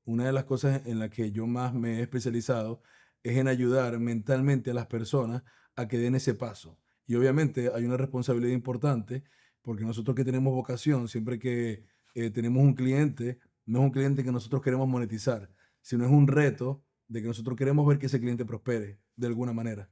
una de las cosas en las que yo más me he especializado es en ayudar mentalmente a las personas a que den ese paso. Y obviamente hay una responsabilidad importante porque nosotros que tenemos vocación, siempre que tenemos un cliente, no es un cliente que nosotros queremos monetizar, sino es un reto de que nosotros queremos ver que ese cliente prospere de alguna manera.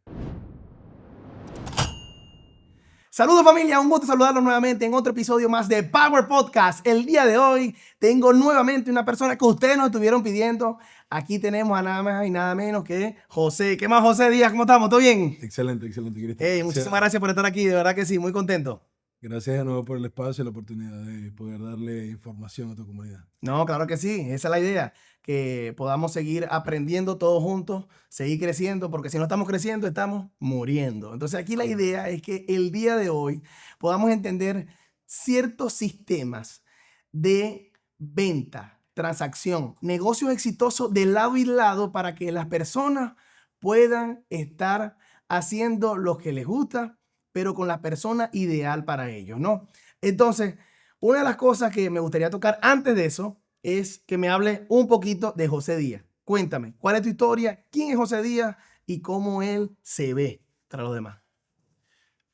Saludos familia, un gusto saludarlos nuevamente en otro episodio más de Power Podcast. El día de hoy tengo nuevamente una persona que ustedes nos estuvieron pidiendo. Aquí tenemos a nada más y nada menos que José. ¿Qué más, José Díaz? ¿Cómo estamos? ¿Todo bien? Excelente, excelente, Cristian. Hey, muchísimas gracias por estar aquí, de verdad que sí, muy contento. Gracias de nuevo por el espacio y la oportunidad de poder darle información a tu comunidad. No, claro que sí, esa es la idea, que podamos seguir aprendiendo todos juntos, seguir creciendo, porque si no estamos creciendo, estamos muriendo. Entonces aquí la idea es que el día de hoy podamos entender ciertos sistemas de venta, transacción, negocios exitosos de lado y lado para que las personas puedan estar haciendo lo que les gusta, pero con la persona ideal para ellos, ¿no? Entonces, una de las cosas que me gustaría tocar antes de eso es que me hable un poquito de José Díaz. Cuéntame, ¿cuál es tu historia? ¿Quién es José Díaz? Y cómo él se ve para los demás.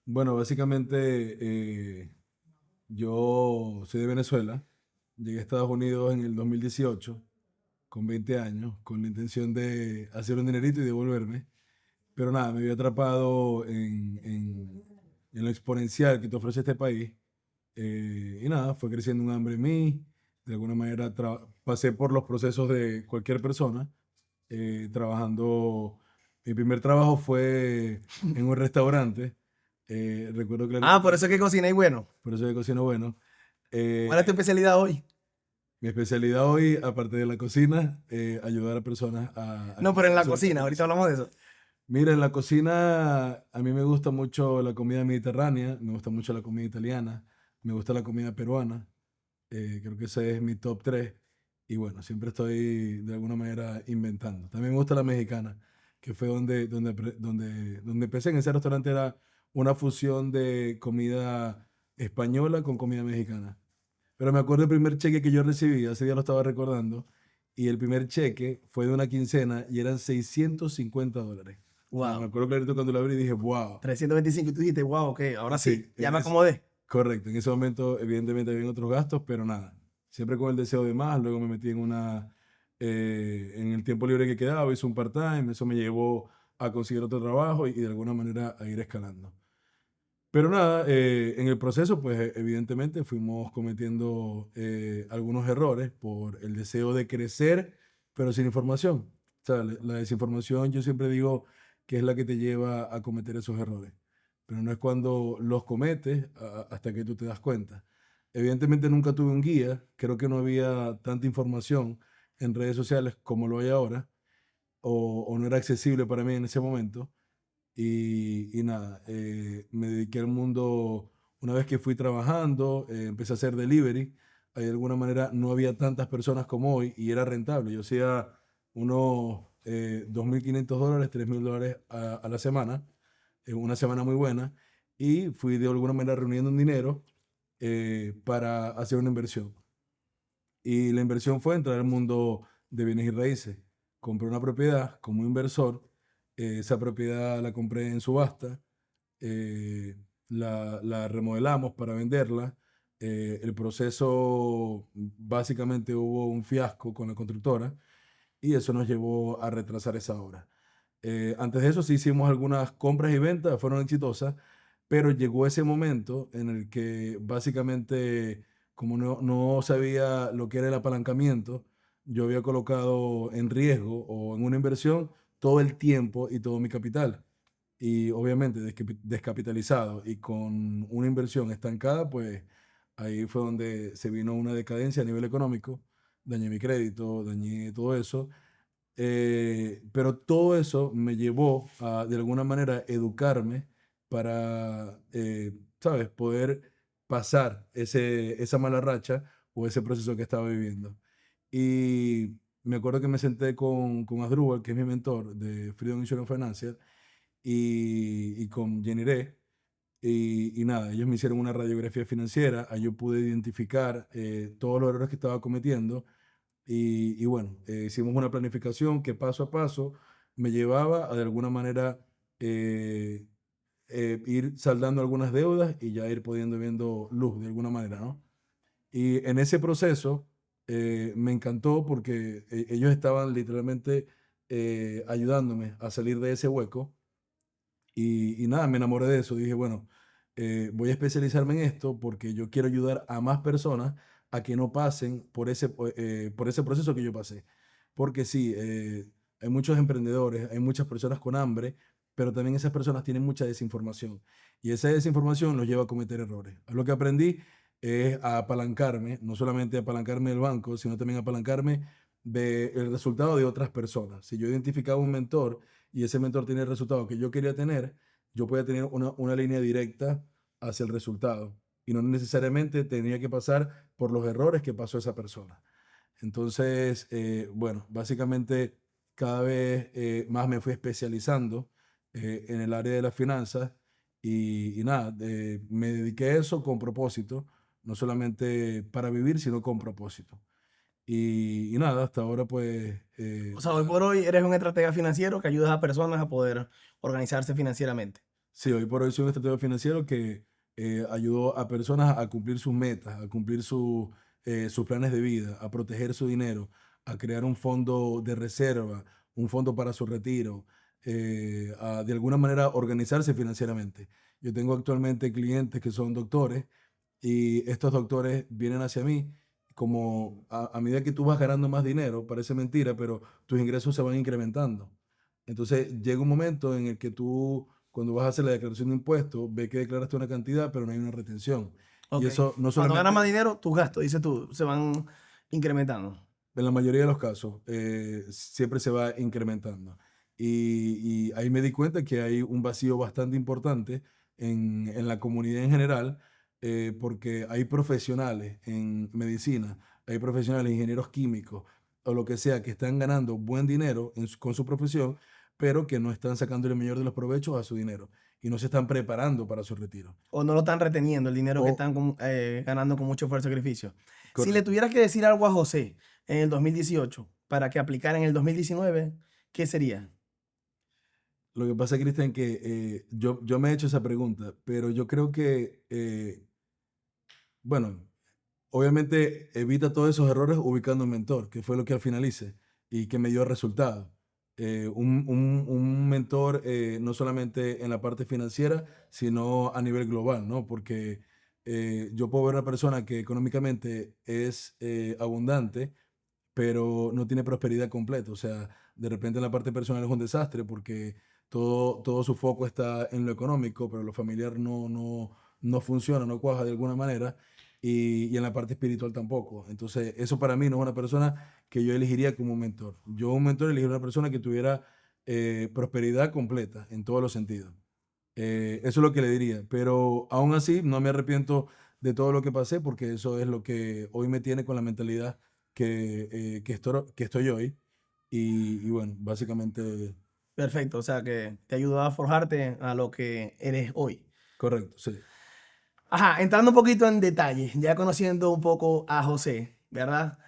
Bueno, básicamente yo soy de Venezuela. Llegué a Estados Unidos en el 2018 con 20 años, con la intención de hacer un dinerito y devolverme. Pero nada, me había atrapado en lo exponencial que te ofrece este país. Y nada, fue creciendo un hambre en mí. De alguna manera pasé por los procesos de cualquier persona, trabajando. Mi primer trabajo fue en un restaurante. Recuerdo que Ah, por eso es que cocina y bueno. por eso que cocino bueno. ¿Cuál es tu Eh, especialidad hoy? Mi especialidad hoy, aparte de la cocina, ayudar a personas a No, pero en crecer la su cocina, ahorita negocio. hablamos de eso. Mira, en la cocina a mí me gusta mucho la comida mediterránea, me gusta mucho la comida italiana, me gusta la comida peruana, creo que ese es mi top 3. Y bueno, siempre estoy de alguna manera inventando. También me gusta la mexicana, que fue donde empecé. En ese restaurante era una fusión de comida española con comida mexicana. Pero me acuerdo el primer cheque que yo recibí, hace día lo estaba recordando, y el primer cheque fue de una quincena y eran $650. O sea, me Wow, acuerdo clarito cuando lo abrí y dije, wow. 325 y tú dijiste, wow, ok, ahora Sí, sí, ya me acomodé. correcto. En ese momento, evidentemente, había otros gastos, pero nada. Siempre con el deseo de más. Luego me metí en el tiempo libre que quedaba, hice un part-time. Eso me llevó a conseguir otro trabajo y de alguna manera a ir escalando. Pero nada, en el proceso, pues evidentemente fuimos cometiendo algunos errores por el deseo de crecer, pero sin información. O sea, la desinformación yo siempre digo que es la que te lleva a cometer esos errores, pero no es cuando los cometes hasta que tú te das cuenta. Evidentemente nunca tuve un guía, creo que no había tanta información en redes sociales como lo hay ahora, o no era accesible para mí en ese momento. Y nada, me dediqué al mundo una vez que fui trabajando, empecé a hacer delivery. De alguna manera no había tantas personas como hoy y era rentable. Yo hacía unos $2.500, $3.000 a la semana, una semana muy buena, y fui de alguna manera reuniendo un dinero para hacer una inversión. Y la inversión fue entrar al mundo de bienes y raíces. Compré una propiedad como inversor, esa propiedad la compré en subasta, eh, la remodelamos para venderla. El proceso, básicamente hubo un fiasco con la constructora y eso nos llevó a retrasar esa obra. Antes de eso sí hicimos algunas compras y ventas, fueron exitosas, pero llegó ese momento en el que básicamente, como no sabía lo que era el apalancamiento, yo había colocado en riesgo o en una inversión todo el tiempo y todo mi capital. Y obviamente descapitalizado y con una inversión estancada, pues ahí fue donde se vino una decadencia a nivel económico. Dañé mi crédito, dañé todo eso, pero todo eso me llevó a, de alguna manera, educarme para, ¿sabes?, poder pasar esa mala racha o ese proceso que estaba viviendo. Y me acuerdo que me senté con Asdrúbal, que es mi mentor de Freedom Insurance Financial, y con Jenny Rey, y nada, ellos me hicieron una radiografía financiera, ahí yo pude identificar todos los errores que estaba cometiendo, Y bueno, hicimos una planificación que paso a paso me llevaba a de alguna manera eh, ir saldando algunas deudas y ya ir pudiendo viendo luz de alguna manera, ¿no? Y en ese proceso me encantó porque ellos estaban literalmente ayudándome a salir de ese hueco y nada, me enamoré de eso. Dije, bueno, voy a especializarme en esto porque yo quiero ayudar a más personas a que no pasen por ese proceso que yo pasé. Porque sí, hay muchos emprendedores, hay muchas personas con hambre, pero también esas personas tienen mucha desinformación. Y esa desinformación los lleva a cometer errores. Lo que aprendí es a apalancarme, no solamente apalancarme del banco, sino también apalancarme del resultado de otras personas. Si yo identificaba un mentor y ese mentor tiene el resultado que yo quería tener, yo podía tener una línea directa hacia el resultado y no necesariamente tenía que pasar por los errores que pasó esa persona. Entonces, bueno, básicamente cada vez más me fui especializando en el área de las finanzas y nada, me dediqué a eso con propósito, no solamente para vivir, sino con propósito. Y nada, hasta ahora pues O sea, hoy por hoy eres un estratega financiero que ayuda a personas a poder organizarse financieramente. sí, hoy por hoy soy un estratega financiero que ayudó a personas a cumplir sus metas, a cumplir sus planes de vida, a proteger su dinero, a crear un fondo de reserva, un fondo para su retiro, a de alguna manera organizarse financieramente. Yo tengo actualmente clientes que son doctores y estos doctores vienen hacia mí como a medida que tú vas ganando más dinero, parece mentira, pero tus ingresos se van incrementando. Entonces llega un momento en el que tú, cuando vas a hacer la declaración de impuestos, ves que declaraste una cantidad, pero no hay una retención. Y Ok. eso no Cuando ganas más solamente, dinero, tus gastos, dices tú, se van incrementando. en la mayoría de los casos, siempre se va incrementando. Y ahí me di cuenta que hay un vacío bastante importante en la comunidad en general, porque hay profesionales en medicina, hay profesionales, ingenieros químicos o lo que sea, que están ganando buen dinero con su profesión, pero que no están sacando el mayor de los provechos a su dinero y no se están preparando para su retiro. O no lo están reteniendo, el dinero que O, están ganando con mucho esfuerzo y sacrificio. Si le correcto. tuvieras que decir algo a José en el 2018 para que aplicara en el 2019, ¿qué sería? Lo que pasa, Cristian, que yo me he hecho esa pregunta, pero yo creo que, bueno, obviamente evita todos esos errores ubicando un mentor, que fue lo que al final hice y que me dio resultado. Un mentor no solamente en la parte financiera, sino a nivel global, ¿no? Porque yo puedo ver una persona que económicamente es abundante, pero no tiene prosperidad completa. O sea, de repente en la parte personal es un desastre porque todo su foco está en lo económico, pero lo familiar no funciona, no cuaja de alguna manera. Y en la parte espiritual tampoco. Entonces, eso para mí no es una persona que yo elegiría como un mentor. Yo un mentor elegiría una persona que tuviera prosperidad completa en todos los sentidos. Eso es lo que le diría. Pero aún así, no me arrepiento de todo lo que pasé porque eso es lo que hoy me tiene con la mentalidad que estoy hoy. Y bueno, básicamente, Perfecto, o sea, que te ayudó a forjarte a lo que eres hoy. correcto, sí, Ajá, entrando un poquito en detalle, ya conociendo un poco a José, ¿verdad?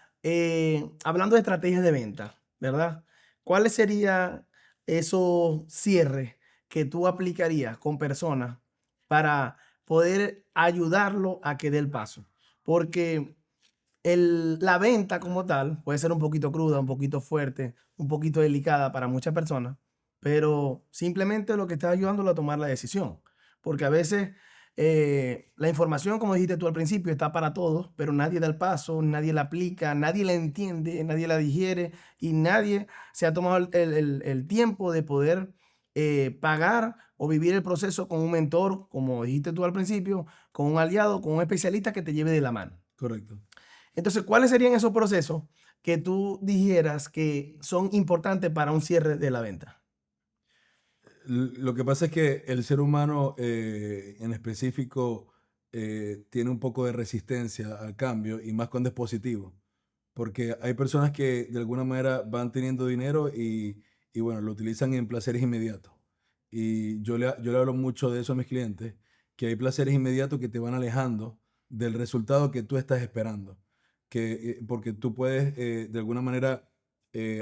Hablando de estrategias de venta, ¿verdad? ¿Cuáles serían esos cierres que tú aplicarías con personas para poder ayudarlo a que dé el paso? Porque la venta como tal puede ser un poquito cruda, un poquito fuerte, un poquito delicada para muchas personas, pero simplemente lo que está ayudándolo a tomar la decisión. Porque a veces la información, como dijiste tú al principio, está para todos, pero nadie da el paso, nadie la aplica, nadie la entiende, nadie la digiere y nadie se ha tomado el tiempo de poder pagar o vivir el proceso con un mentor, como dijiste tú al principio, con un aliado, con un especialista que te lleve de la mano. correcto. Entonces, ¿cuáles serían esos procesos que tú dijeras que son importantes para un cierre de la venta? Lo que pasa es que el ser humano en específico tiene un poco de resistencia al cambio y más cuando es positivo. Porque hay personas que de alguna manera van teniendo dinero y bueno, lo utilizan en placeres inmediatos. Y yo le hablo mucho de eso a mis clientes, que hay placeres inmediatos que te van alejando del resultado que tú estás esperando. porque tú puedes de alguna manera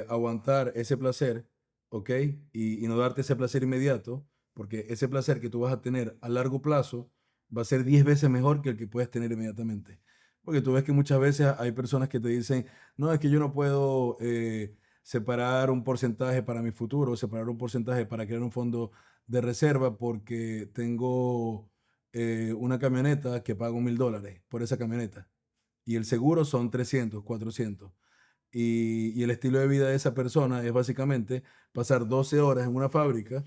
aguantar ese placer, ¿ok? Y no darte ese placer inmediato, porque ese placer que tú vas a tener a largo plazo va a ser 10 veces mejor que el que puedes tener inmediatamente. Porque tú ves que muchas veces hay personas que te dicen, no, es que yo no puedo separar un porcentaje para mi futuro, separar un porcentaje para crear un fondo de reserva porque tengo una camioneta que pago $1000 por esa camioneta y el seguro son 300, 400. Y el estilo de vida de esa persona es básicamente pasar 12 horas en una fábrica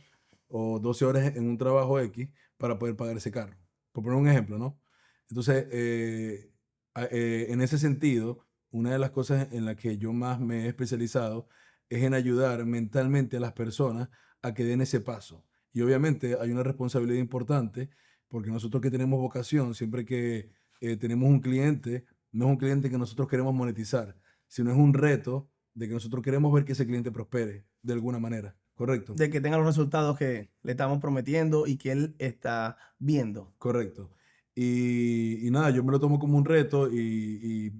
o 12 horas en un trabajo X para poder pagar ese carro. Por poner un ejemplo, ¿no? Entonces, en ese sentido, una de las cosas en las que yo más me he especializado es en ayudar mentalmente a las personas a que den ese paso. Y obviamente hay una responsabilidad importante porque nosotros que tenemos vocación, siempre que tenemos un cliente, no es un cliente que nosotros queremos monetizar, sino es un reto de que nosotros queremos ver que ese cliente prospere de alguna manera, ¿correcto? De que tenga los resultados que le estamos prometiendo y que él está viendo. Correcto. Y nada, yo me lo tomo como un reto y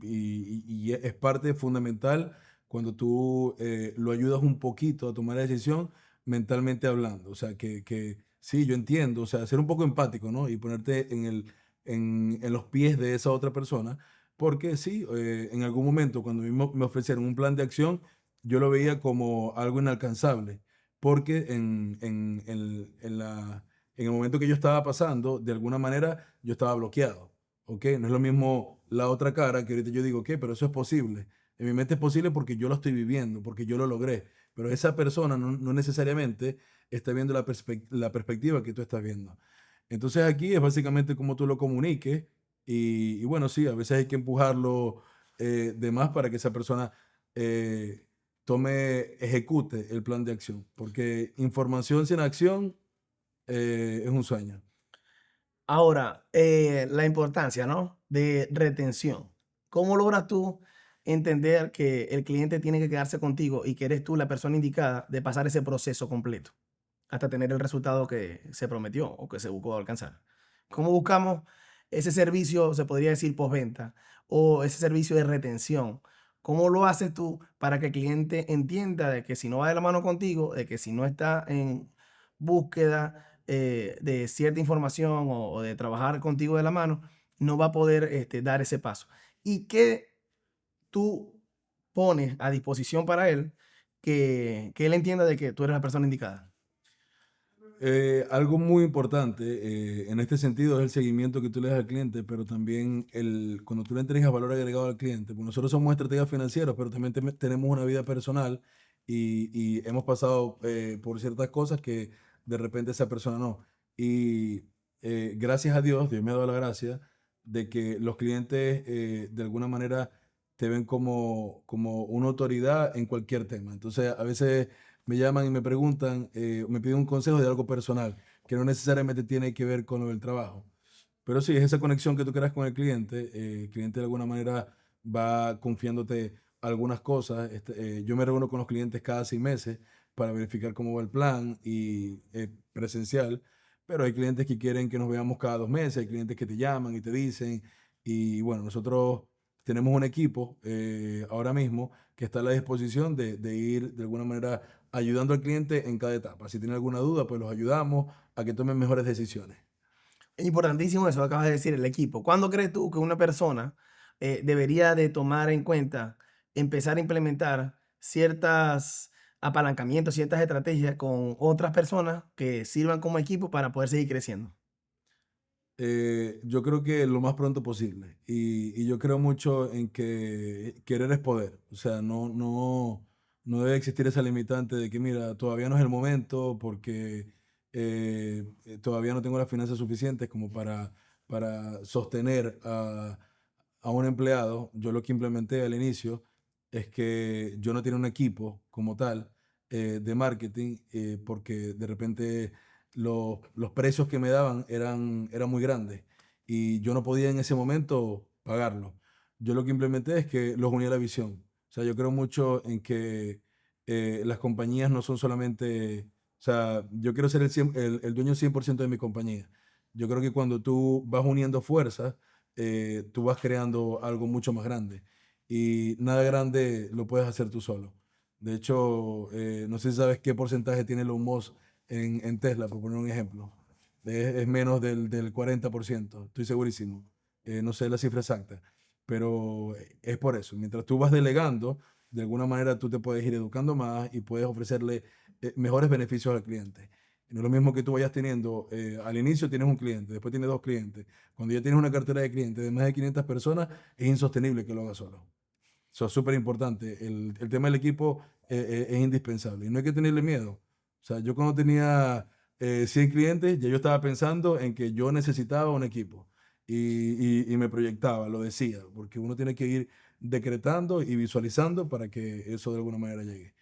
es parte fundamental cuando tú lo ayudas un poquito a tomar la decisión mentalmente hablando. O sea, que sí, yo entiendo, o sea, ser un poco empático, ¿no? Y ponerte en los pies de esa otra persona, porque sí, en algún momento cuando me ofrecieron un plan de acción, yo lo veía como algo inalcanzable, porque en el momento que yo estaba pasando, de alguna manera yo estaba bloqueado, ¿ok? No es lo mismo la otra cara que ahorita yo digo, ¿qué? Pero eso es posible. En mi mente es posible porque yo lo estoy viviendo, porque yo lo logré. Pero esa persona no necesariamente está viendo la perspectiva que tú estás viendo. Entonces aquí es básicamente cómo tú lo comuniques y bueno, sí, a veces hay que empujarlo de más para que esa persona eh, ejecute el plan de acción. Porque información sin acción es un sueño. Ahora, la importancia, ¿no? De retención. ¿Cómo logras tú entender que el cliente tiene que quedarse contigo y que eres tú la persona indicada de pasar ese proceso completo hasta tener el resultado que se prometió o que se buscó alcanzar? ¿Cómo buscamos ese servicio, se podría decir, postventa o ese servicio de retención? ¿Cómo lo haces tú para que el cliente entienda de que si no va de la mano contigo, de que si no está en búsqueda de cierta información o de trabajar contigo de la mano, no va a poder dar ese paso? ¿Y qué tú pones a disposición para él que él entienda de que tú eres la persona indicada? Algo muy importante en este sentido es el seguimiento que tú le das al cliente, pero también cuando tú le entregas valor agregado al cliente, porque nosotros somos estrategas financieras, pero también tenemos una vida personal y hemos pasado por ciertas cosas que de repente esa persona no. Y gracias a Dios, Dios me ha dado la gracia de que los clientes de alguna manera te ven como una autoridad en cualquier tema. Entonces, a veces me llaman y me preguntan, me piden un consejo de algo personal, que no necesariamente tiene que ver con lo del trabajo. Pero sí, es esa conexión que tú creas con el cliente de alguna manera va confiándote algunas cosas. Yo me reúno con los clientes cada 6 meses para verificar cómo va el plan y presencial, pero hay clientes que quieren que nos veamos cada 2 meses, hay clientes que te llaman y te dicen, y bueno, nosotros tenemos un equipo ahora mismo que está a la disposición de ir de alguna manera ayudando al cliente en cada etapa. Si tiene alguna duda, pues los ayudamos a que tomen mejores decisiones. Es importantísimo eso que acabas de decir, el equipo. ¿Cuándo crees tú que una persona debería de tomar en cuenta, empezar a implementar ciertas apalancamientos, ciertas estrategias con otras personas que sirvan como equipo para poder seguir creciendo? Yo creo que lo más pronto posible. Y yo creo mucho en que querer es poder. O sea, no debe existir esa limitante de que, mira, todavía no es el momento porque todavía no tengo las finanzas suficientes como para sostener a un empleado. Yo lo que implementé al inicio es que yo no tenía un equipo como tal de marketing porque de repente los precios que me daban eran muy grandes y yo no podía en ese momento pagarlo. Yo lo que implementé es que los unía a la visión. O sea, yo creo mucho en que las compañías no son solamente, o sea, yo quiero ser el dueño 100% de mi compañía. Yo creo que cuando tú vas uniendo fuerzas, tú vas creando algo mucho más grande. y nada grande lo puedes hacer tú solo. De hecho, no sé si sabes qué porcentaje tiene Elon Musk en Tesla, por poner un ejemplo. Es menos del 40%, estoy segurísimo. No sé la cifra exacta, pero es por eso. Mientras tú vas delegando, de alguna manera tú te puedes ir educando más y puedes ofrecerle mejores beneficios al cliente. Y no es lo mismo que tú vayas teniendo, al inicio tienes un cliente, después tienes dos clientes. Cuando ya tienes una cartera de clientes de más de 500 personas, es insostenible que lo hagas solo. Eso es súper importante. El tema del equipo es indispensable y no hay que tenerle miedo. O sea, yo cuando tenía 100 clientes, ya yo estaba pensando en que yo necesitaba un equipo y me proyectaba, lo decía, porque uno tiene que ir decretando y visualizando para que eso de alguna manera llegue.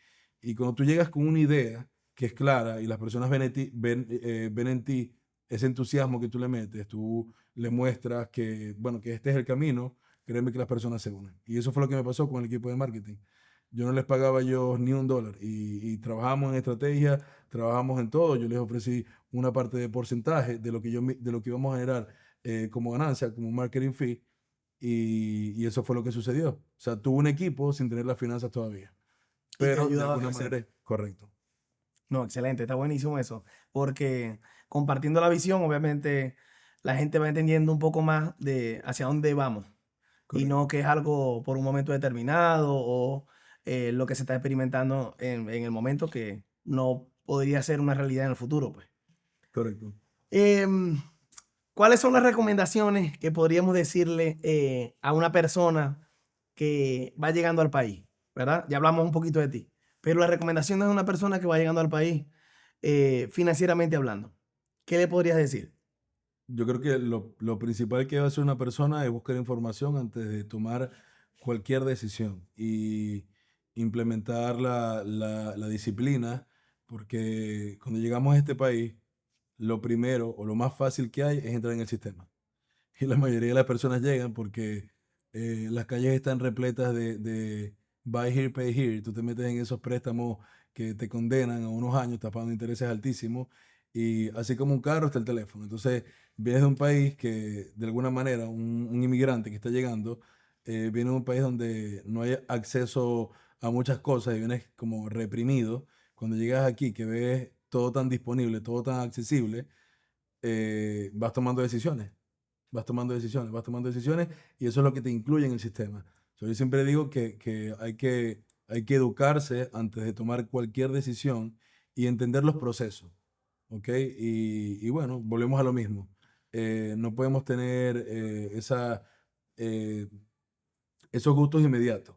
Y cuando tú llegas con una idea que es clara y las personas ven en ti ese entusiasmo que tú le metes, tú le muestras que, bueno, que este es el camino, créeme que las personas se unen. Y eso fue lo que me pasó con el equipo de marketing. Yo no les pagaba yo ni un dólar y trabajamos en estrategia, trabajamos en todo. Yo les ofrecí una parte de porcentaje de lo que, de lo que íbamos a generar como ganancia, como marketing fee, y eso fue lo que sucedió. O sea, tuve un equipo sin tener las finanzas todavía, Y te ha pero de ayudado a alguna crecer. manera es correcto. No, excelente, está buenísimo eso, porque compartiendo la visión, obviamente la gente va entendiendo un poco más de hacia dónde vamos y Correcto. no que es algo por un momento determinado o lo que se está experimentando en el momento que no podría ser una realidad en el futuro, pues. Correcto. Em, ¿Cuáles son las recomendaciones que podríamos decirle a una persona que va llegando al país? ¿Verdad? Ya hablamos un poquito de ti, pero las recomendaciones de una persona que va llegando al país financieramente hablando. ¿Qué le podrías decir? Yo creo que lo principal que debe hacer una persona es buscar información antes de tomar cualquier decisión y implementar la disciplina, porque cuando llegamos a este país, lo primero o lo más fácil que hay es entrar en el sistema. Y la mayoría de las personas llegan porque las calles están repletas de buy here, pay here. Tú te metes en esos préstamos que te condenan a unos años, estás pagando intereses altísimos. Y así como un carro está el teléfono. Entonces, vienes de un país que, de alguna manera, un inmigrante que está llegando, viene de un país donde no hay acceso a muchas cosas y vienes como reprimido. Cuando llegas aquí, que ves todo tan disponible, todo tan accesible, vas tomando decisiones, vas tomando decisiones y eso es lo que te incluye en el sistema. Yo siempre digo que hay que educarse antes de tomar cualquier decisión y entender los procesos, ¿ok? Y bueno, volvemos a lo mismo. No podemos tener eh, esos gustos inmediatos.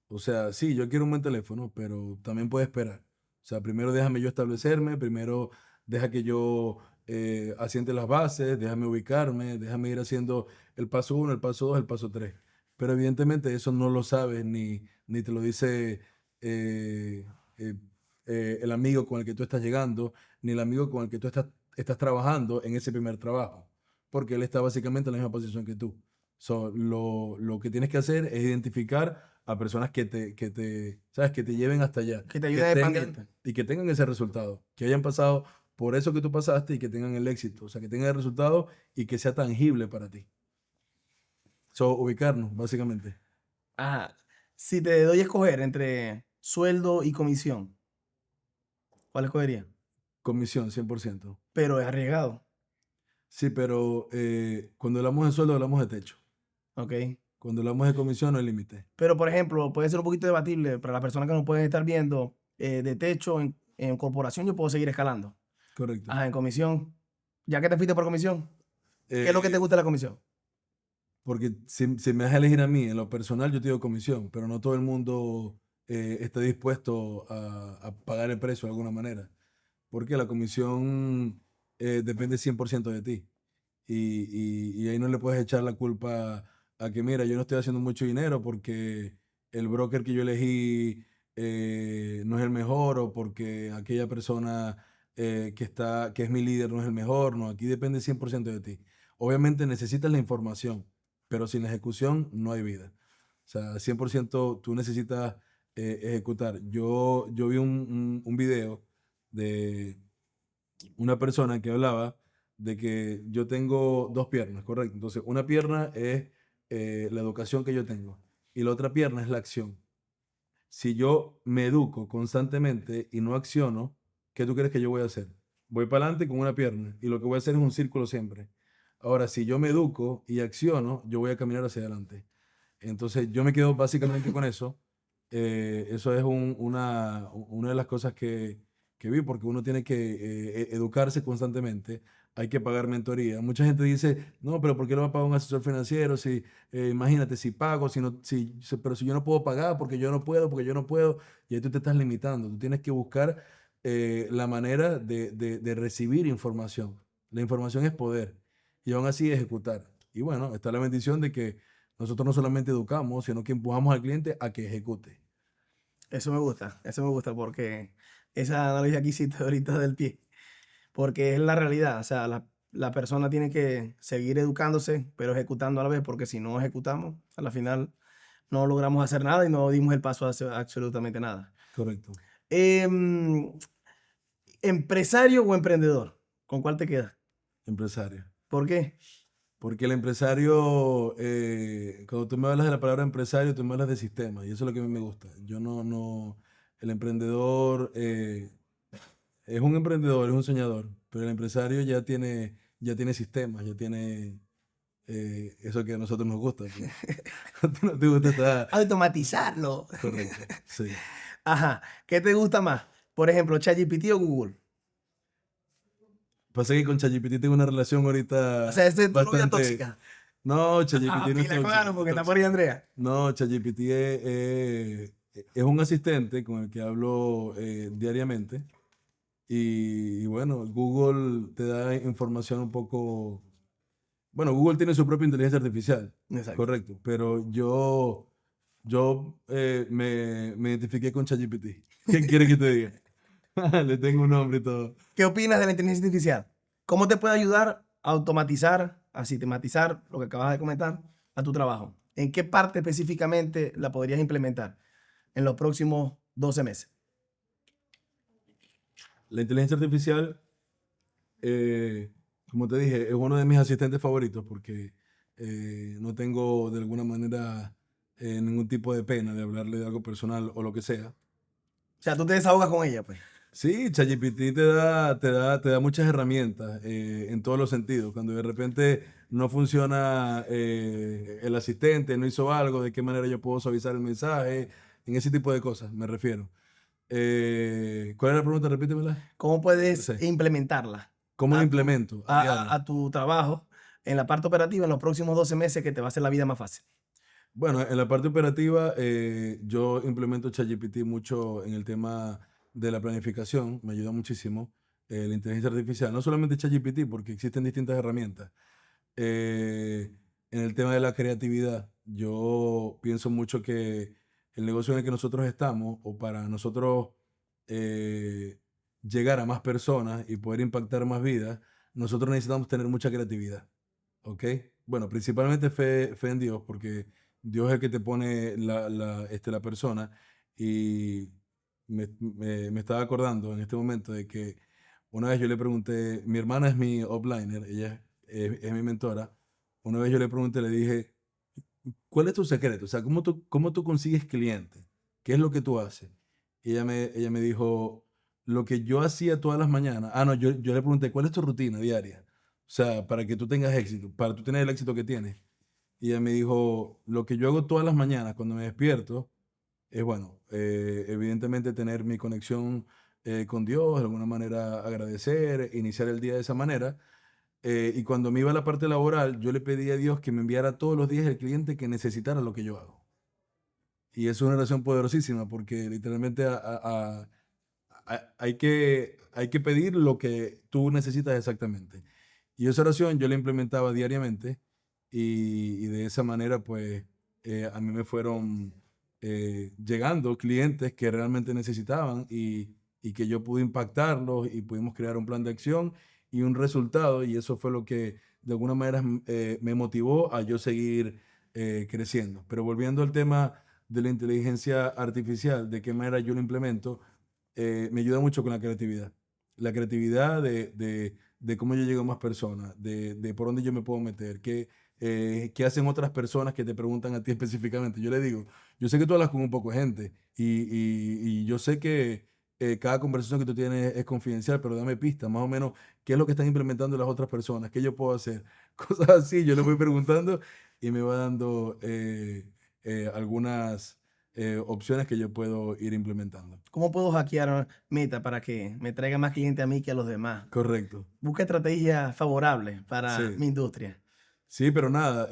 O sea, sí, yo quiero un buen teléfono, pero también puede esperar. O sea, primero déjame yo establecerme, primero deja que yo asiente las bases, déjame ubicarme, déjame ir haciendo el paso uno, el paso dos, el paso tres. Pero evidentemente eso no lo sabes ni te lo dice eh, eh, el amigo con el que tú estás llegando, ni el amigo con el que tú estás trabajando en ese primer trabajo, porque él está básicamente en la misma posición que tú. So, lo que tienes que hacer es identificar a personas ¿sabes? Que te lleven hasta allá, Que te que ayude a tengan, expandirte. y que tengan ese resultado, que hayan pasado por eso que tú pasaste y que tengan el éxito, o sea, que tengan el resultado y que sea tangible para ti. So, ubicarnos, básicamente. Ajá. Si te doy a escoger entre sueldo y comisión, ¿cuál escogería? Comisión, 100%. Pero es arriesgado, Sí, pero cuando hablamos de sueldo, hablamos de techo. ¿ok? Cuando hablamos de comisión, no hay límite. Pero, por ejemplo, puede ser un poquito debatible para las personas que nos pueden estar viendo de techo en corporación, yo puedo seguir escalando. Correcto. Ajá, en comisión. Ya que te fuiste por comisión, ¿qué es lo que te Eh, gusta de la comisión? Porque si me das a elegir a mí, en lo personal yo te digo comisión, pero no todo el mundo está dispuesto a pagar el precio de alguna manera. Porque la comisión depende 100% de ti. Y ahí no le puedes echar la culpa a que, mira, yo no estoy haciendo mucho dinero porque el broker que yo elegí no es el mejor o porque aquella persona que es mi líder no es el mejor. No, aquí depende 100% de ti. Obviamente necesitas la información, pero sin la ejecución no hay vida. O sea, 100% tú necesitas ejecutar. Yo vi un video de una persona que hablaba de que yo tengo dos piernas, correcto. Entonces, una pierna es la educación que yo tengo y la otra pierna es la acción. Si yo me educo constantemente y no acciono, ¿qué tú crees que yo voy a hacer? Voy para adelante con una pierna y lo que voy a hacer es un círculo siempre. Ahora, si yo me educo y acciono, yo voy a caminar hacia adelante. Entonces, yo me quedo básicamente con eso. Eso es una de las cosas que vi, porque uno tiene que educarse constantemente. Hay que pagar mentoría. Mucha gente dice, no, pero ¿por qué no va a pagar un asesor financiero? Si, imagínate, si pago, si no, pero si yo no puedo pagar, porque yo no puedo, porque yo no puedo, y ahí tú te estás limitando. Tú tienes que buscar la manera de recibir información. La información es poder, y aún así ejecutar. Y bueno, está la bendición de que nosotros no solamente educamos, sino que empujamos al cliente a que ejecute. Eso me gusta porque esa analogía que hiciste ahorita del pie, porque es la realidad, o sea, la persona tiene que seguir educándose, pero ejecutando a la vez, porque si no ejecutamos, a la final no logramos hacer nada y no dimos el paso hacia absolutamente nada. Correcto. Em, ¿Empresario o emprendedor? ¿Con cuál te quedas? Empresario. ¿Por qué? Porque el empresario, cuando tú me hablas de la palabra empresario, tú me hablas de sistema, y eso es lo que a mí me gusta. Yo no, el emprendedor es un emprendedor, es un soñador, pero el empresario ya tiene sistemas, ya tiene eso que a nosotros nos gusta, pues. A ti no te gusta estar Automatizarlo. correcto, sí. Ajá. ¿Qué te gusta más? Por ejemplo, ChatGPT o Google. Pasa que con ChatGPT tengo una relación O ahorita sea, esta es tu novia bastante. tóxica. No, Ah, ChatGPT no es pila con tóxico. Aaron porque está por ahí Andrea. No, ChatGPT es un asistente con el que hablo diariamente. Y bueno, Google te da información un poco. Bueno, Google tiene su propia inteligencia artificial, Exacto. correcto. Pero yo me identifiqué con ChatGPT. ¿Qué quiere que te diga? Le tengo un nombre y todo. ¿Qué opinas de la inteligencia artificial? ¿Cómo te puede ayudar a automatizar, a sistematizar lo que acabas de comentar a tu trabajo? ¿En qué parte específicamente la podrías implementar en los próximos 12 meses? La inteligencia artificial, eh, como te dije, es uno de mis asistentes favoritos porque no tengo de alguna manera ningún tipo de pena de hablarle de algo personal o lo que sea. O sea, tú te desahogas con ella, pues. Sí, ChatGPT te da muchas herramientas en todos los sentidos. Cuando de repente no funciona el asistente, no hizo algo, de qué manera yo puedo suavizar el mensaje, en ese tipo de cosas me refiero. ¿Cuál es la pregunta? Repítemela. ¿Cómo No puedes sé. implementarla ¿Cómo lo a tu, implemento a diario? a tu trabajo en la parte operativa en los próximos 12 meses que te va a hacer la vida más fácil? Bueno, en la parte operativa, yo implemento ChatGPT mucho en el tema de la planificación, me ayuda muchísimo. La inteligencia artificial, no solamente ChatGPT, porque existen distintas herramientas. Eh, en el tema de la creatividad, yo pienso mucho que el negocio en el que nosotros estamos, o para nosotros eh, llegar a más personas y poder impactar más vidas, nosotros necesitamos tener mucha creatividad. ¿Ok? Bueno, principalmente fe en Dios, porque Dios es el que te pone la persona. Y me estaba acordando en este momento de que una vez yo le pregunté, mi hermana es mi upliner, ella es mi mentora. Una vez yo le pregunté, le dije, ¿cuál es tu secreto? O sea, ¿cómo tú consigues clientes? ¿Qué es lo que tú haces? Y ella me dijo, lo que yo hacía todas las mañanas. Ah, no, yo le pregunté, ¿cuál es tu rutina diaria? O sea, para que tú tengas éxito, para tú tener el éxito que tienes. Y ella me dijo, lo que yo hago todas las mañanas cuando me despierto es, bueno, evidentemente tener mi conexión con Dios, de alguna manera agradecer, iniciar el día de esa manera. Y cuando me iba a la parte laboral, yo le pedí a Dios que me enviara todos los días el cliente que necesitara lo que yo hago. Y es una oración poderosísima porque literalmente hay que pedir lo que tú necesitas exactamente. Y esa oración yo la implementaba diariamente y de esa manera pues a mí me fueron llegando clientes que realmente necesitaban y que yo pude impactarlos y pudimos crear un plan de acción y un resultado y eso fue lo que de alguna manera me motivó a yo seguir creciendo. Pero volviendo al tema de la inteligencia artificial, de qué manera yo lo implemento, me ayuda mucho con la creatividad. La creatividad de cómo yo llego a más personas, de por dónde yo me puedo meter, ¿Qué hacen otras personas que te preguntan a ti específicamente? Yo le digo, yo sé que tú hablas con un poco de gente y yo sé que cada conversación que tú tienes es confidencial, pero dame pistas, más o menos, ¿qué es lo que están implementando las otras personas? ¿Qué yo puedo hacer? Cosas así, yo le voy preguntando y me va dando algunas opciones que yo puedo ir implementando. ¿Cómo puedo hackear Meta para que me traiga más clientes a mí que a los demás? Correcto. Busca estrategias favorables para Sí. mi industria. Sí, pero nada,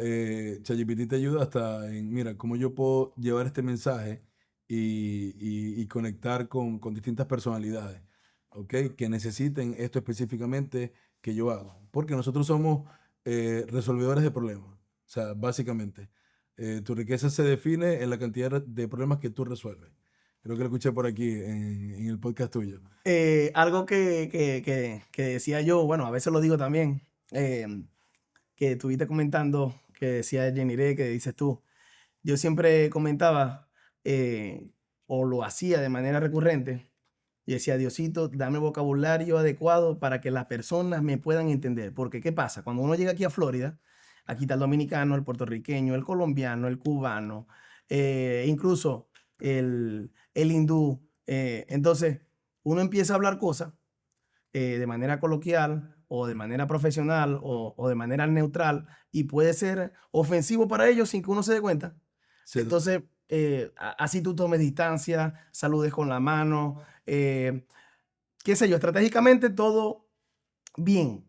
ChatGPT te ayuda hasta en, mira, cómo yo puedo llevar este mensaje y conectar con distintas personalidades, ¿ok? Que necesiten esto específicamente que yo hago. Porque nosotros somos resolvedores de problemas. O sea, básicamente, tu riqueza se define en la cantidad de problemas que tú resuelves. Creo que lo escuché por aquí en el podcast tuyo. Algo que decía yo, bueno, a veces lo digo también, que estuviste comentando, que decía Jenny Rey, que dices tú. Yo siempre comentaba, o lo hacía de manera recurrente, y decía, Diosito, dame vocabulario adecuado para que las personas me puedan entender. Porque, ¿qué pasa? Cuando uno llega aquí a Florida, aquí está el dominicano, el puertorriqueño, el colombiano, el cubano, incluso el hindú. Entonces, uno empieza a hablar cosas de manera coloquial o de manera profesional o de manera neutral y puede ser ofensivo para ellos sin que uno se dé cuenta. Sí, Entonces, así tú tomes distancia, saludes con la mano, qué sé yo, estratégicamente todo bien,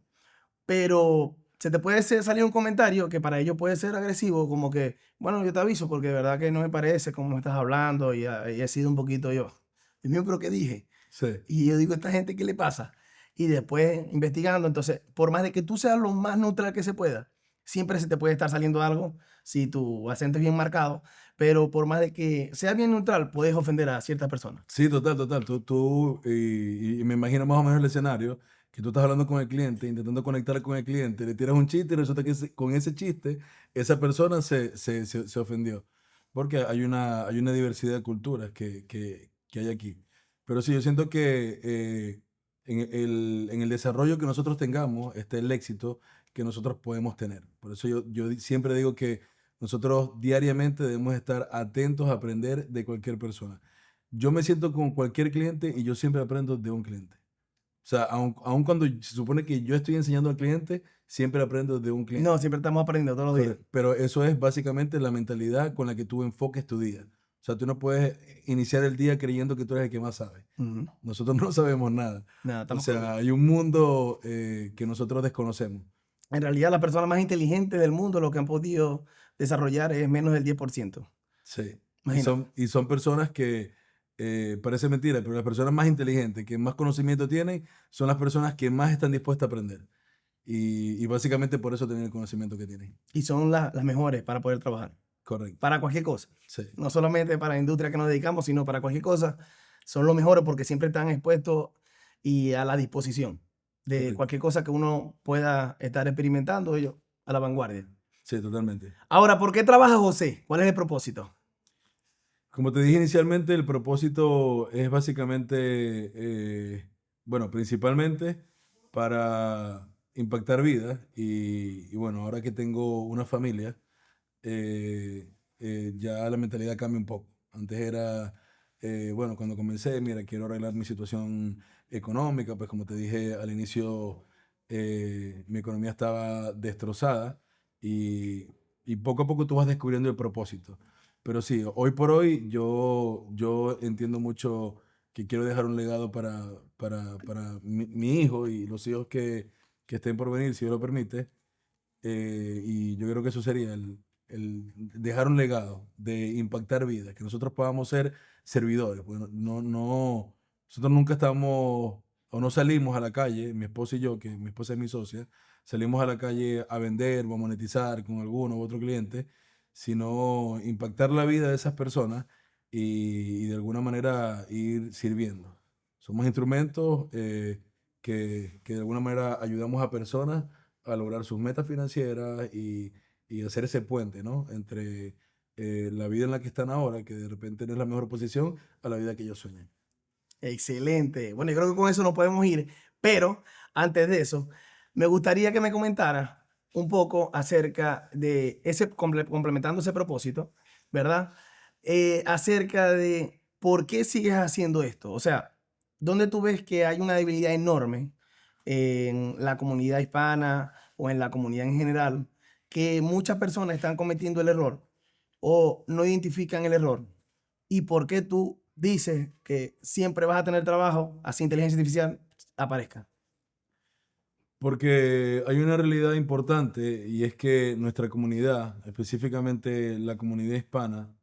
pero se te puede salir un comentario que para ellos puede ser agresivo, como que, bueno, yo te aviso porque de verdad que no me parece cómo me estás hablando y he sido un poquito yo. Dios mío, pero ¿qué dije? sí. Y yo digo, ¿esta gente qué le pasa? Y después investigando, entonces, por más de que tú seas lo más neutral que se pueda, siempre se te puede estar saliendo algo si tu acento es bien marcado, pero por más de que sea bien neutral, puedes ofender a ciertas personas. Sí, total, total. Y me imagino más o menos el escenario, que tú estás hablando con el cliente, intentando conectar con el cliente, le tiras un chiste y resulta que con ese chiste esa persona se ofendió. Porque hay una diversidad de culturas que hay aquí. Pero sí, yo siento que en el desarrollo que nosotros tengamos está el éxito que nosotros podemos tener. Por eso siempre digo que nosotros diariamente debemos estar atentos a aprender de cualquier persona. Yo me siento con cualquier cliente y yo siempre aprendo de un cliente. O sea, aun cuando se supone que yo estoy enseñando al cliente, siempre aprendo de un No, cliente. siempre estamos aprendiendo todos los días. Pero eso es básicamente la mentalidad con la que tú enfoques tu día. O sea, tú no puedes iniciar el día creyendo que tú eres el que más sabe. Ujú. Nosotros no sabemos nada. Nada, O estamos crudos. sea, hay un mundo que nosotros desconocemos. En realidad, las personas más inteligentes del mundo lo que han podido desarrollar es menos del 10%. Sí. Imagínate. Y son personas que, parece mentira, pero las personas más inteligentes, que más conocimiento tienen, son las personas que más están dispuestas a aprender. Y básicamente por eso tienen el conocimiento que tienen. Y son las mejores para poder trabajar. Correcto. Para cualquier cosa. Sí, No solamente para la industria que nos dedicamos, sino para cualquier cosa. Son los mejores porque siempre están expuestos y a la disposición de correcto. cualquier cosa que uno pueda estar experimentando, ellos a la vanguardia. Sí, totalmente. Ahora, ¿por qué trabaja José? ¿Cuál es el propósito? Como te dije inicialmente, el propósito es básicamente, bueno, principalmente para impactar vidas. Y bueno, ahora que tengo una familia, eh, ya la mentalidad cambia un poco. Antes era, bueno, cuando comencé, mira, quiero arreglar mi situación económica, pues como te dije al inicio, mi economía estaba destrozada y, y poco a poco tú vas descubriendo el propósito. Pero sí, hoy por hoy yo entiendo mucho que quiero dejar un legado para mi hijo y los hijos que estén por venir, si Dios lo permite. Y yo creo que eso sería el dejar un legado de impactar vidas, que nosotros podamos ser servidores. Bueno, nosotros nunca estamos o no salimos a la calle, mi esposa y yo, que mi esposa es mi socia, salimos a la calle a vender o a monetizar con alguno u otro cliente, sino impactar la vida de esas personas y de alguna manera ir sirviendo. Somos instrumentos que de alguna manera ayudamos a personas a lograr sus metas financieras y hacer ese puente, ¿no? Entre la vida en la que están ahora, que de repente no es la mejor posición, a la vida que ellos sueñan. Excelente. Bueno, yo creo que con eso nos podemos ir, pero antes de eso, me gustaría que me comentara un poco acerca de ese, complementando ese propósito, ¿verdad? Acerca de por qué sigues haciendo esto. O sea, ¿dónde tú ves que hay una debilidad enorme en la comunidad hispana o en la comunidad en general, que muchas personas están cometiendo el error o no identifican el error? ¿Y por qué tú dices que siempre vas a tener trabajo así inteligencia artificial aparezca? Porque hay una realidad importante y es que nuestra comunidad, específicamente la comunidad hispana,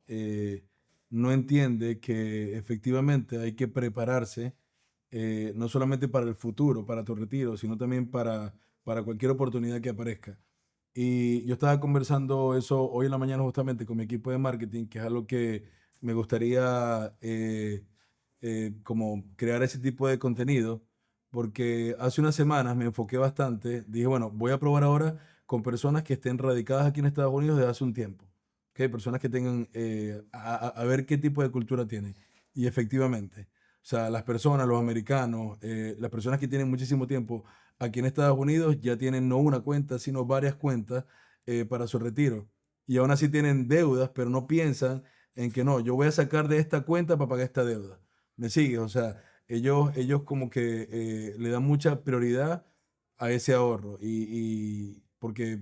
no entiende que efectivamente hay que prepararse no solamente para el futuro, para tu retiro, sino también para cualquier oportunidad que aparezca. Y yo estaba conversando eso hoy en la mañana justamente con mi equipo de marketing, que es algo que me gustaría como crear ese tipo de contenido, porque hace unas semanas me enfoqué bastante, dije, bueno, voy a probar ahora con personas que estén radicadas aquí en Estados Unidos desde hace un tiempo, ¿ok? Personas que tengan, a ver qué tipo de cultura tienen. Y efectivamente, o sea, las personas, los americanos, las personas que tienen muchísimo tiempo aquí en Estados Unidos ya tienen no una cuenta, sino varias cuentas para su retiro. Y aún así tienen deudas, pero no piensan en que no, yo voy a sacar de esta cuenta para pagar esta deuda. ¿Me sigues? O sea, ellos como que le dan mucha prioridad a ese ahorro. Y porque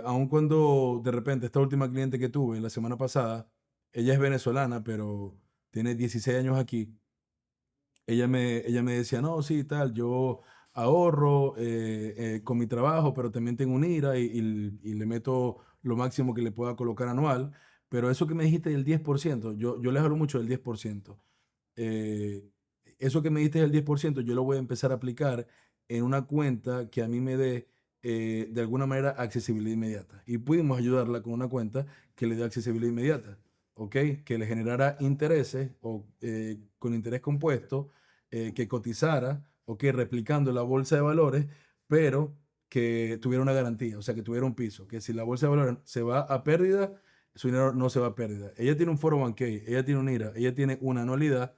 aun cuando de repente esta última cliente que tuve la semana pasada, ella es venezolana, pero tiene 16 años aquí, ella me decía, no, sí, tal, yo ahorro con mi trabajo, pero también tengo un IRA y le meto lo máximo que le pueda colocar anual. Pero eso que me dijiste del 10%, yo les hablo mucho del 10%. eh, Eso que me diste del 10%, yo lo voy a empezar a aplicar en una cuenta que a mí me dé de alguna manera accesibilidad inmediata. Y pudimos ayudarla con una cuenta que le dé accesibilidad inmediata, ¿ok? Que le generara intereses o con interés compuesto, que cotizara, ¿ok? Replicando la bolsa de valores, pero que tuviera una garantía, o sea, que tuviera un piso, que si la bolsa de valores se va a pérdida, su dinero no se va a pérdida. Ella tiene un 401k, ella tiene un IRA, ella tiene una anualidad,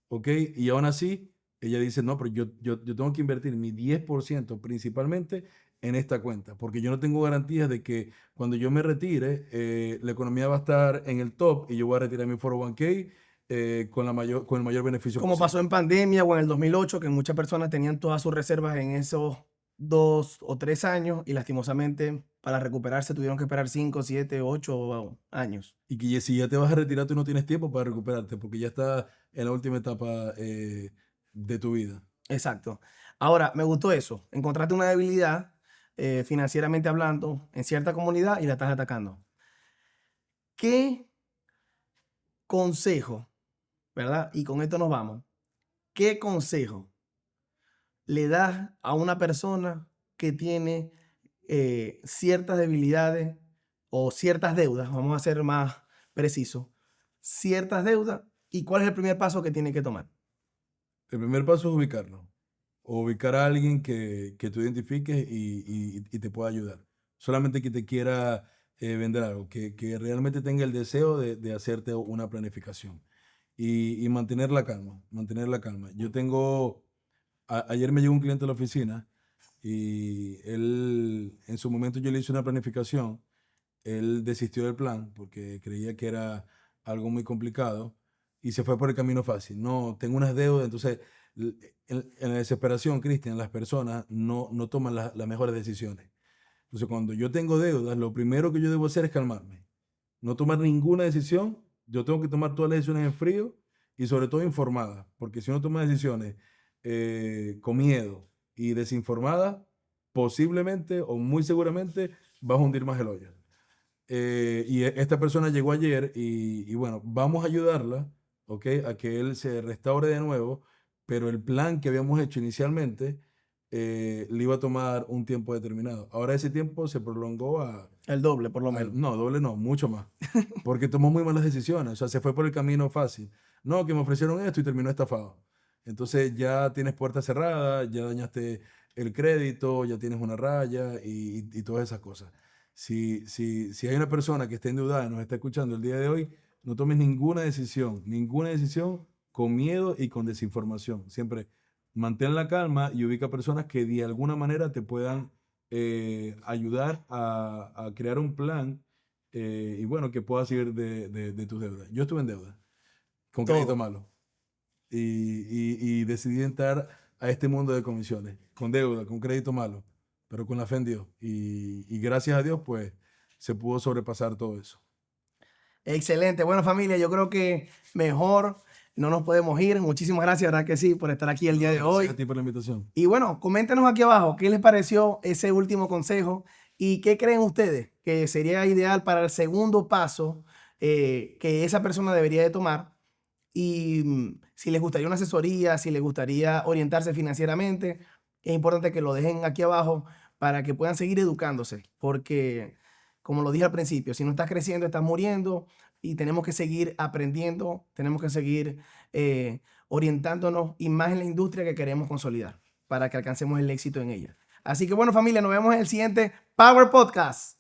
¿ok? Y aún así, ella dice, no, pero yo tengo que invertir mi 10% principalmente en esta cuenta, porque yo no tengo garantías de que cuando yo me retire, la economía va a estar en el top y yo voy a retirar mi 401k con el mayor beneficio Como pasó posible. en pandemia o en el 2008, que muchas personas tenían todas sus reservas en esos 2 o 3 años y lastimosamente para recuperarse tuvieron que esperar 5, 7, 8 años. Y que si ya te vas a retirar, tú no tienes tiempo para recuperarte, porque ya estás en la última etapa de tu vida. Exacto. Ahora, me gustó eso. Encontraste una debilidad financieramente hablando en cierta comunidad y la estás atacando. ¿Qué consejo, verdad? Y con esto nos vamos. ¿Qué consejo le das a una persona que tiene ciertas debilidades o ciertas deudas? Vamos a ser más precisos. Ciertas deudas. ¿Y cuál es el primer paso que tiene que tomar? El primer paso es ubicarlo. O ubicar a alguien que tú identifiques y te pueda ayudar. Solamente que te quiera vender algo, que realmente tenga el deseo de hacerte una planificación. Y mantener la calma, mantener la calma. Ayer me llegó un cliente a la oficina y él, en su momento yo le hice una planificación, él desistió del plan porque creía que era algo muy complicado y se fue por el camino fácil. No, tengo unas deudas, entonces en la desesperación, Cristian, las personas no toman las mejores decisiones. Entonces, cuando yo tengo deudas, lo primero que yo debo hacer es calmarme, no tomar ninguna decisión. Yo tengo que tomar todas las decisiones en frío y sobre todo informadas, porque si uno toma decisiones con miedo y desinformada, posiblemente o muy seguramente vas a hundir más el hoyo. Esta persona llegó ayer y bueno, vamos a ayudarla, ¿ok? A que él se restaure de nuevo, pero el plan que habíamos hecho inicialmente le iba a tomar un tiempo determinado. Ahora ese tiempo se prolongó El doble, por lo menos. no, doble no, mucho más, porque tomó muy malas decisiones, o sea, se fue por el camino fácil. No, que me ofrecieron esto y terminó estafado. Entonces ya tienes puertas cerradas, ya dañaste el crédito, ya tienes una raya y todas esas cosas. Si hay una persona que está endeudada y nos está escuchando el día de hoy, no tomes ninguna decisión con miedo y con desinformación. Siempre mantén la calma y ubica personas que de alguna manera te puedan ayudar a crear un plan y bueno, que puedas salir de tus deudas. Yo estuve en deuda, con crédito Todo. malo, y decidí entrar a este mundo de comisiones, con deuda, con crédito malo, pero con la fe en Dios. Y gracias a Dios, pues, se pudo sobrepasar todo eso. Excelente. Bueno, familia, yo creo que mejor no nos podemos ir. Muchísimas gracias, ¿verdad que sí?, por estar aquí el día de Gracias a hoy. ti por la invitación. Y bueno, coméntenos aquí abajo qué les pareció ese último consejo y qué creen ustedes que sería ideal para el segundo paso que esa persona debería de tomar. Y si les gustaría una asesoría, si les gustaría orientarse financieramente, es importante que lo dejen aquí abajo para que puedan seguir educándose, porque como lo dije al principio, si no estás creciendo, estás muriendo y tenemos que seguir aprendiendo, tenemos que seguir orientándonos y más en la industria que queremos consolidar para que alcancemos el éxito en ella. Así que bueno, familia, nos vemos en el siguiente Power Podcast.